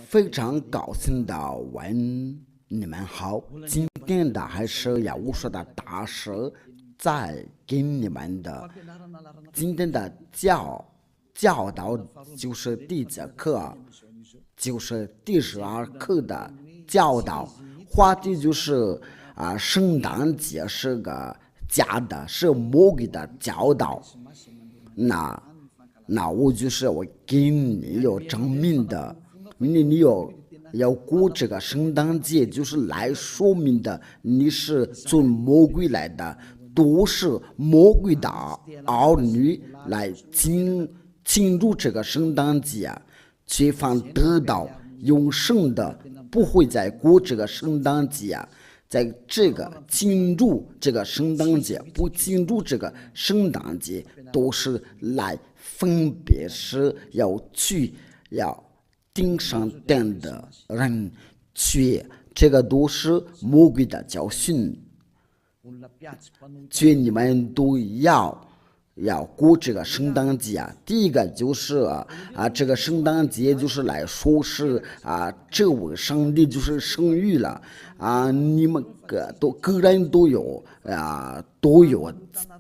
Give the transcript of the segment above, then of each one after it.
非常高兴的问你们好，今天的还是要我说的大师在给你们的今天的教导就是第几课，就是第12课的教导，话题就是圣诞节是个假的，是魔鬼的教导。那我就是我给你有证明的，你要过这个圣诞节，就是来说明的你是从魔鬼来的，都是魔鬼的儿女来庆祝这个圣诞节，对方得到永生的，不会再过这个圣诞节。在这个庆祝这个圣诞节，不庆祝这个圣诞节，都是来分别是要顶上顶的人去，这个都是魔鬼的教训，所以你们都要过这个圣诞节。第一个就是这个圣诞节就是来说是这位上帝就是生育了你们个人都有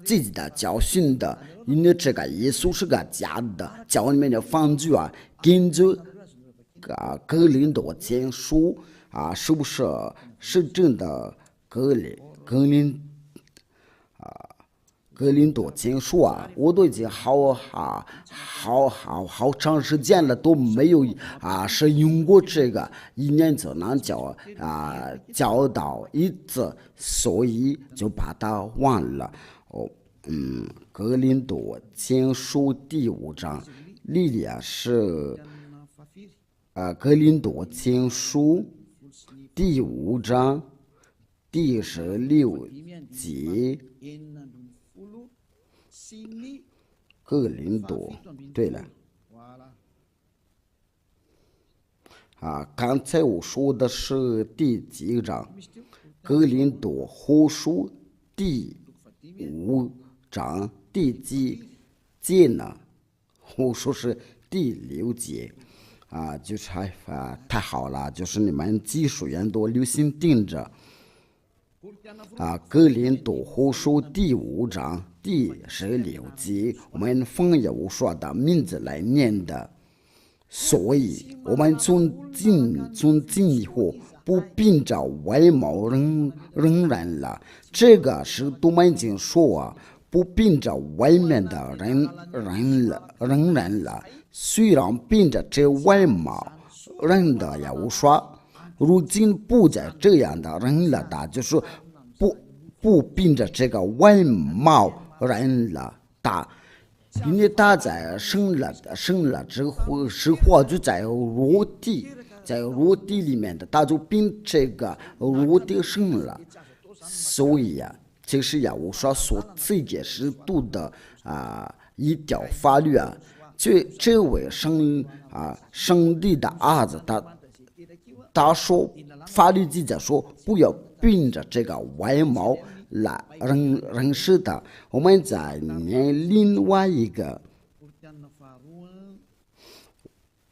自己的教训的，因为这个耶稣是个假的，教里面的方句根据哥林多前书是不是真的哥林多前书我都已经好长时间了都没有是用过这个，一年就能教导一次，所以就把它忘了。哥林多前书第5章，莉莉亚是哥林多前书第5章第16节。哥林多，对了，刚才我说的是第几章？哥林多后书第5章第几节呢？我说是第6节就是太好了，就是你们技术员多留心盯着。哥林多后书第5章第16节，我们翻译我说的名字来念的。所以我们从今以后不凭着外貌认人了，这个是多门经说不凭着外面的认人了。虽然凭着这外貌认的有说，如今不再这样的人了的，就是不凭着这个外貌人了的，因为他在生了之后，实话就在肉体里面的，他就凭这个肉体生了，所以这是我说所自己是读的一条法律这位上帝的儿子他说法律记载说不要凭着这个外貌来认识的。我们再念另外一个，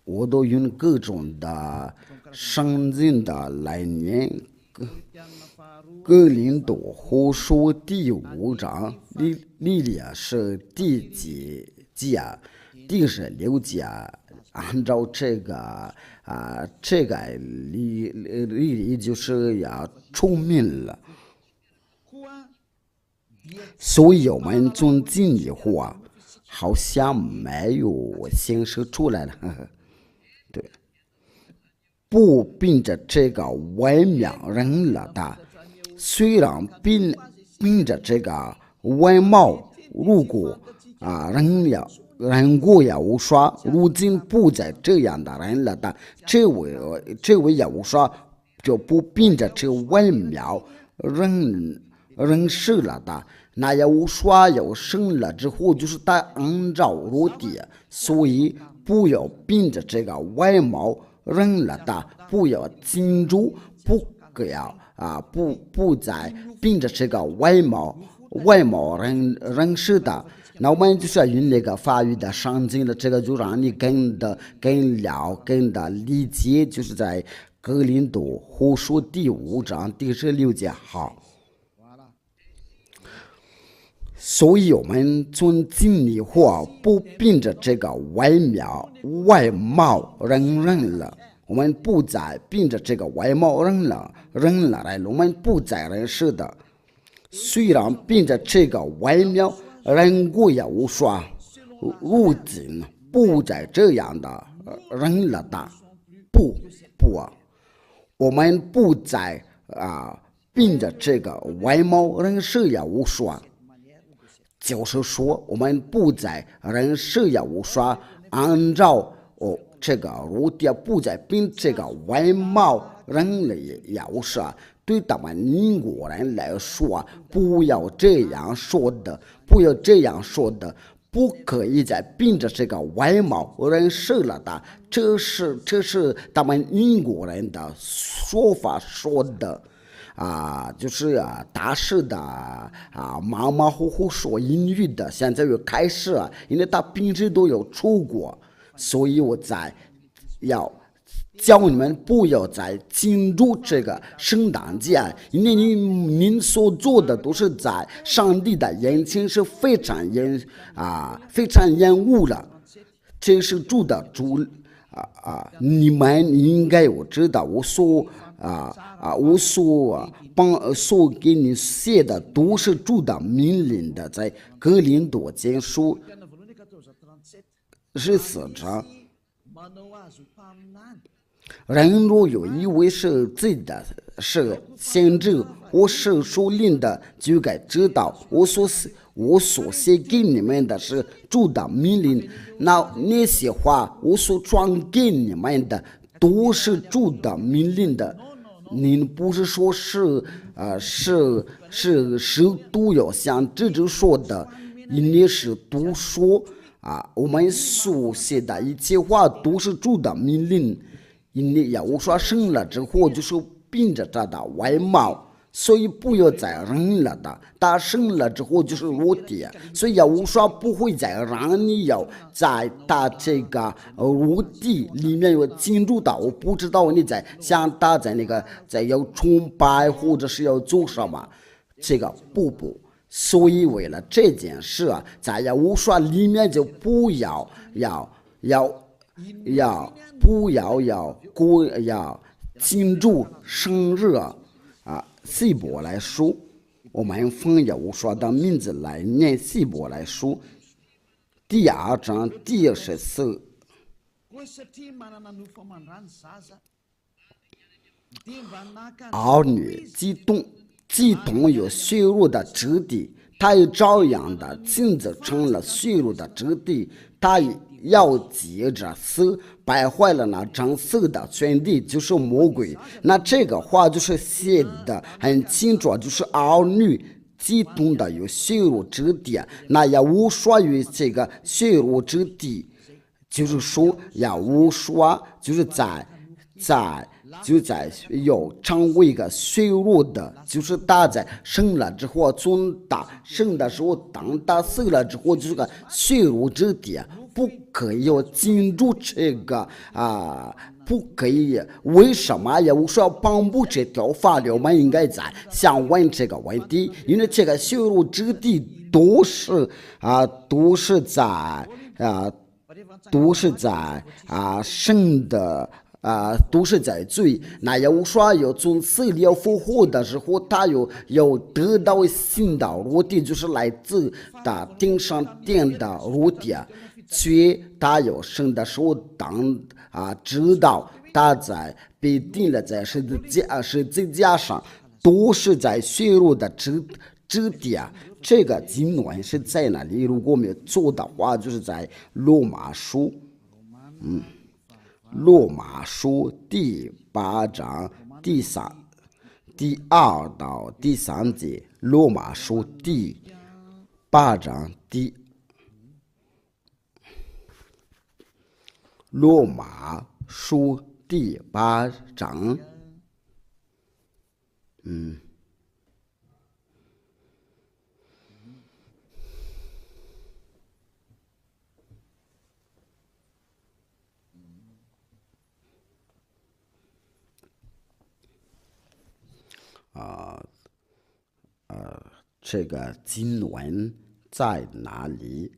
我都用各种的圣经的来念。哥林多后书第5章，莉莉亚是第几节第16节按照这个莉就是要出名了，所以我们从今以后好像没有显示出来了。对，不凭着这个外貌认了的，虽然凭着这个外貌，如果人过有说，如今不再这样的人了的，这位有说就不凭着这外貌认识了的。那有说有生了之后，就是他按照肉体，所以不要凭着这个外貌认了的，不要记住，不再凭着这个外貌认识的。那我们就是用那个法语的圣经的这个，就让你更的理解，就是在哥林多后书第5章第16节。好，所以我们尊敬你或不凭着这个外貌认人了，我们不再凭着这个外貌认了来，我们不再认识的。虽然凭着这个外貌人过也无说，如今不再这样的人了的，不，我们不再凭着这个外貌人事也无说，就是说我们不再人事也无说，按照这个如点，不再凭这个外貌人类也无说。对他们英国人来说，不要这样说的，不可以再凭着这个外貌人事了的。这是他们英国人的说法说的。就是大事的马马虎虎说英语的，现在又开始因为他平时都有出国，所以我要叫你们不要再庆祝这个圣诞节，因为您所做的都是在上帝的眼前是非常厌恶了。这是主的主你们应该有知道，我所给你写的都是主的命令的，在哥林多前书14章。人若有一位是自己的是先知或是属灵的，就该知道我所写给你们的是主的命令。那些话我所传给你们的都是主的命令的。您不是说是都要像这就说的，因为是都说我们所写的一切话都是主的命令。因为要说生了之后就是凭着他的外貌，所以不要再认了的。他生了之后就是裸体，所以要说不会再让你要在他这个裸体里面有进入到，我不知道你在想他在那个在要崇拜或者是要做什么，这个不。所以为了这件事在要说里面就不要庆祝生日希伯来书，我们奉耶和华的名字来念希伯来书第2章第14。儿女既同有血肉的肢体，他也照样的亲自成了血肉的肢体，他要接着死，败坏了那掌死的权力，就是魔鬼。那这个话就是写的很清楚，就是儿女既同的有血肉之体，那也无说于这个血肉之体，就是说也无说就是在要成为一个血肉的，就是他在生了之后，从他生的时候当他死了之后，就是个血肉之体，不可以要进入这个不可以。为什么也无说颁布这条法律？我们应该在想问这个问题，因为这个血肉之体都是在生的。都是在罪。那要说要从死里复活的时候，他要得到新的肉体，就是来自他顶上殿的肉体。所他要生的时候，知道他在被钉了在十字架上，都是在血肉的肢体。这个经文是在哪里？如果没有做的话，就是在罗马书。罗马书第8章第2到第3节。罗马书第8章罗马书第8章这个经文在哪里？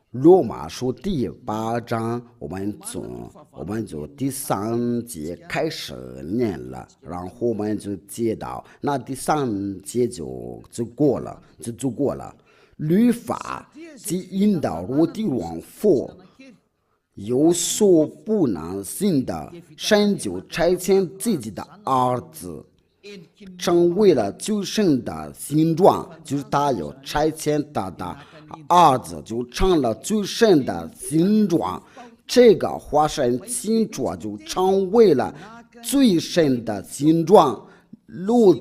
罗马书第8章，我们从第3节开始念了，然后我们就接到那第3节就过了。律法即引导我的往复，有所不能行的，神就差遣自己的儿子，成为了救生的形状，就是他有差遣他的儿子就成了最深的形状，这个化身形状就成为了最深的形状。路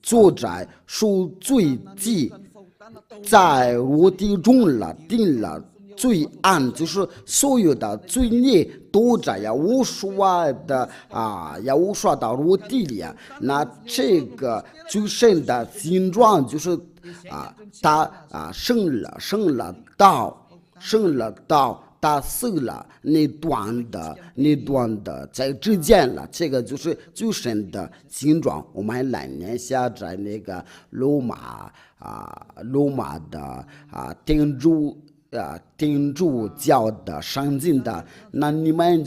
作在赎罪记，在我的中了定了罪案，就是所有的罪孽都在呀无数的我地里啊。那这个最深的形状就是他生了道，他死了那段的在之间了，这个就是最深的形状。我们来念下在那个罗马的天主教的圣经的，那你们已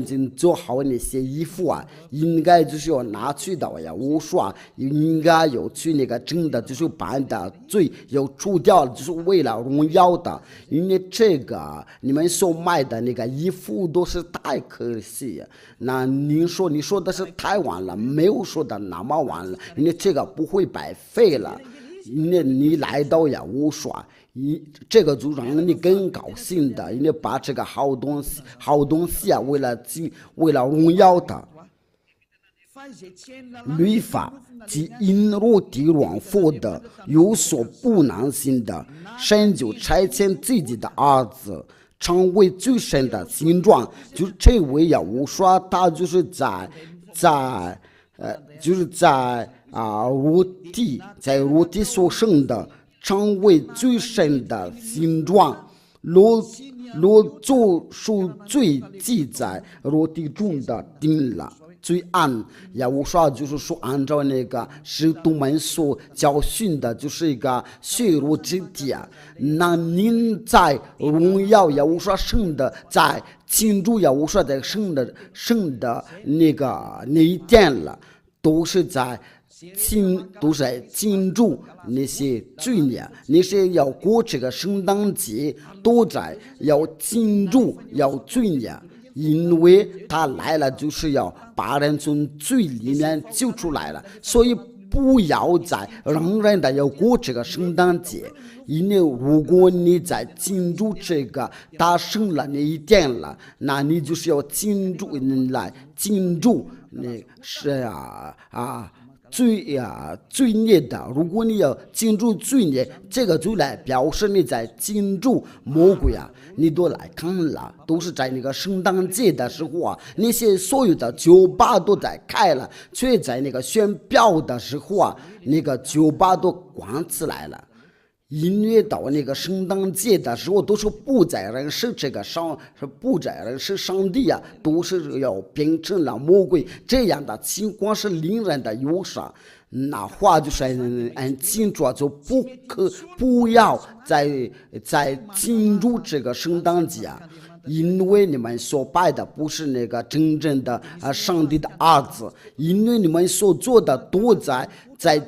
经做好那些衣服啊，应该就是要拿去到呀无数应该有去那个真的就是把的罪要除掉，就是为了荣耀的。因为这个你们所买的那个衣服都是太可惜，那你说的是太晚了，没有说的那么晚了，因为这个不会白费了。因为你来到呀无数这个就让你更高兴的，因为把这个好东西啊，为了荣耀的。律法即因我的往复的，有所不能行的，神就差遣自己的儿子，成为最深的形状。就是这位呀无数，他就是在我的所生的，成为最深的形状。罗做赎罪记在我的中的定了罪案呀，我说就是说按照那个使徒们所教训的，就是一个血肉之体啊。那您在荣耀呀，我说圣的在庆祝呀，我说在圣的那一天了，都是在庆祝那些罪孽，那些要过这个圣诞节，都在要庆祝要罪孽，因为他来了就是要把人从罪里面救出来了，所以不要再让人的要过这个圣诞节。因为如果你在庆祝这个大圣了那一天了，那你就是要庆祝那是罪孽的。如果你要庆祝罪孽，这个就来表示你在庆祝魔鬼啊。你都来看了，都是在那个圣诞节的时候啊，那些所有的酒吧都在开了，却在那个宣表的时候啊，那个酒吧都关起来了。因为到那个圣诞节的时候，都是不再认识不再认识上帝啊，都是要变成了魔鬼。这样的情况是令人的忧伤。那话就是按庆祝，就不要再庆祝这个圣诞节啊。因为你们所拜的不是那个真正的上帝的儿子，因为你们所做的都在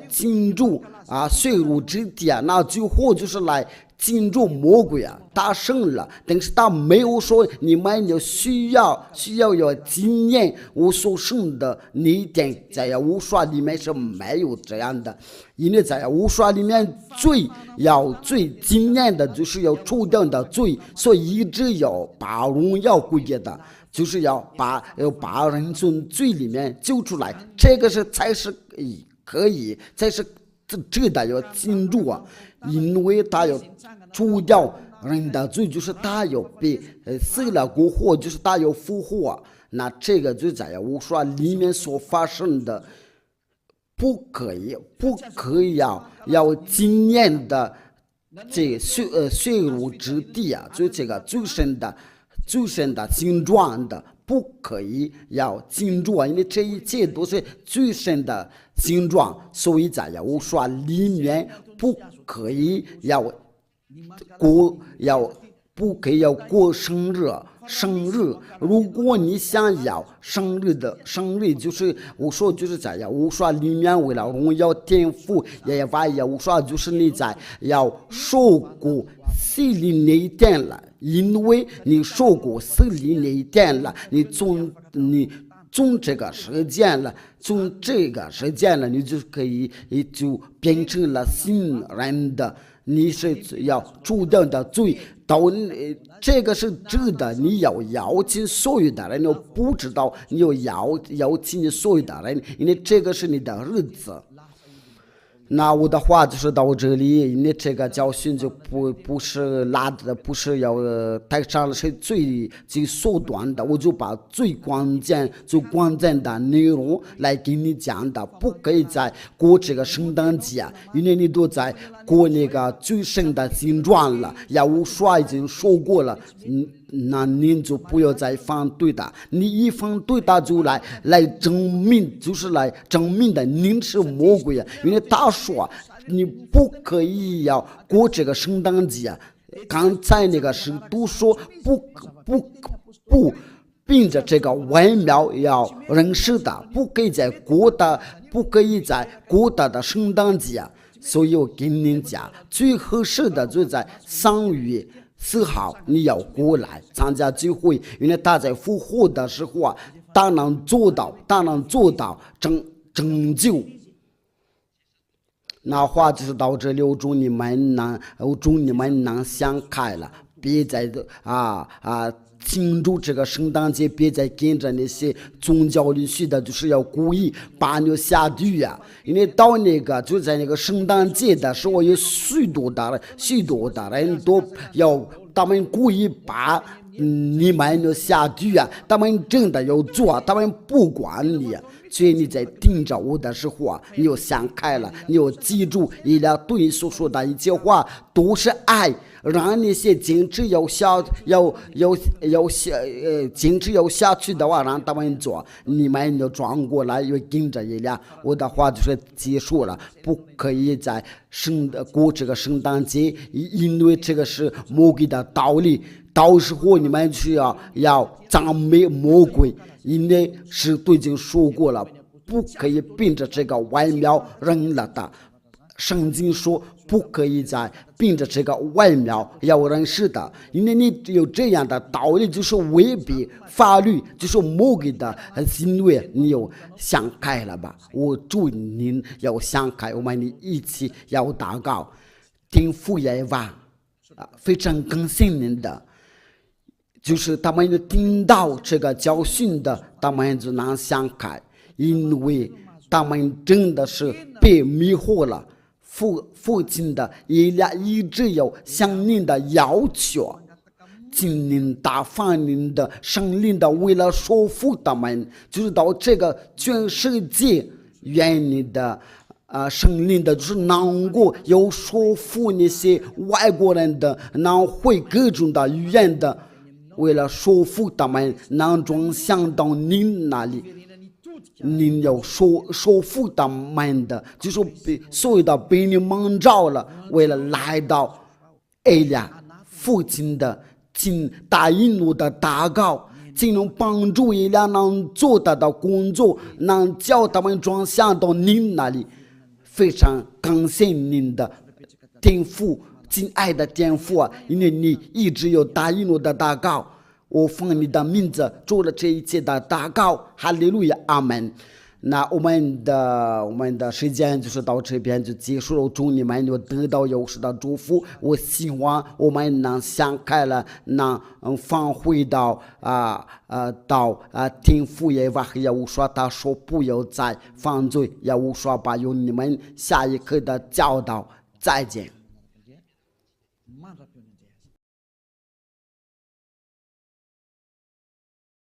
庆祝血肉之体啊，那最后就是来庆祝魔鬼啊，他胜了，但是他没有说你们就需要纪念我所胜的那一点，在无数里面是没有这样的。因为在无数里面最纪念的就是要除掉的罪，所以一直要把荣耀归给的，就是要把人从罪里面救出来，这个才是可以，才是这个要庆祝啊。因为他要除掉人的罪，就是他要被死了过后，就是他要复活啊。那这个就在无数里面所发生的，不可以要纪念的这血肉之地啊，就这个最深的形状的，不可以要紧住，因为这一切都是最深的形状，所以在耶和华里面不可以要不可以要过生日。如果你想要生日，就是我说就是在耶和华里面，为了荣耀天父，耶和华就是你在要受过洗礼那一天了，因为你受过洗礼那一天了，你从这个时间了，你就可以就变成了新人的。你是要注定的罪，这个是值得你要邀请所有的人，你不知道你要邀请所有的人，因为这个是你的日子。那我的话就是到这里，因为这个教训就不是拉的，不是要带上了是最缩短的，我就把最关键的内容来给你讲的。不可以在过这个圣诞节，因为你都在过那个最深的形状了，耶和华已经说过了，那您就不要再反对他，你一反对他就来证明，就是来证明的您是魔鬼啊！因为他说你不可以要过这个圣诞节，刚才那个是都说不凭着这个外貌要认识的，不可以在过的圣诞节。所以我跟您讲，最合适的就在3月4号你要过来参加聚会，因为他在复活的时候啊，他能做到拯救。那话就是到这里，我祝你们能想开了，别再庆祝这个圣诞节，别再跟着那些宗教里去的，就是要故意把你下地狱啊！因为到就在那个圣诞节的时候，有许多的人都要，他们故意把你们下地狱啊！他们真的要做，他们不管你。所以你在听着我的时候啊，你要想开了，你要记住，伊拉对你所说的一切话都是爱，让那些坚持要下去的话，让他们做，你们要转过来，要跟着伊拉。我的话就是结束了，不可以在过这个圣诞节，因为这个是魔鬼的道理。到时候你们需要赞美魔鬼，因为是都已经说过了，不可以凭着这个外貌认了的。圣经说不可以再凭着这个外貌要认识的，因为你有这样的道理，就是违背法律，就是魔鬼的行为，你有想开了吧？我祝您要想开，我们一起要祷告，听父耶和华非常感谢您的。就是他们听到这个教训的，他们就能想开，因为他们真的是被迷惑了。父亲的一直有向您的要求，今年大放您的圣灵的，为了说服他们，就是到这个全世界，愿你的圣灵的，就是能够有说服那些外国人的，能会各种的语言的。为了说服他们能转向到您那里，您要说服他们的，就是所有的被你蒙召了，为了来到艾拉父亲的，请答应我的祷告，请能帮助艾拉能做他的工作，能叫他们转向到您那里。非常感谢您的天父，亲爱的天父啊，因为你一直有答应我的祷告，我奉你的名字做了这一切的祷告，哈利路亚，阿门。那我们的时间就是到这边就结束了，祝你们有得到有时的祝福。我希望我们能想开了，能返回到听父耶和华耶和华他说不要再犯罪，耶和华把有你们下一刻的教导，再见。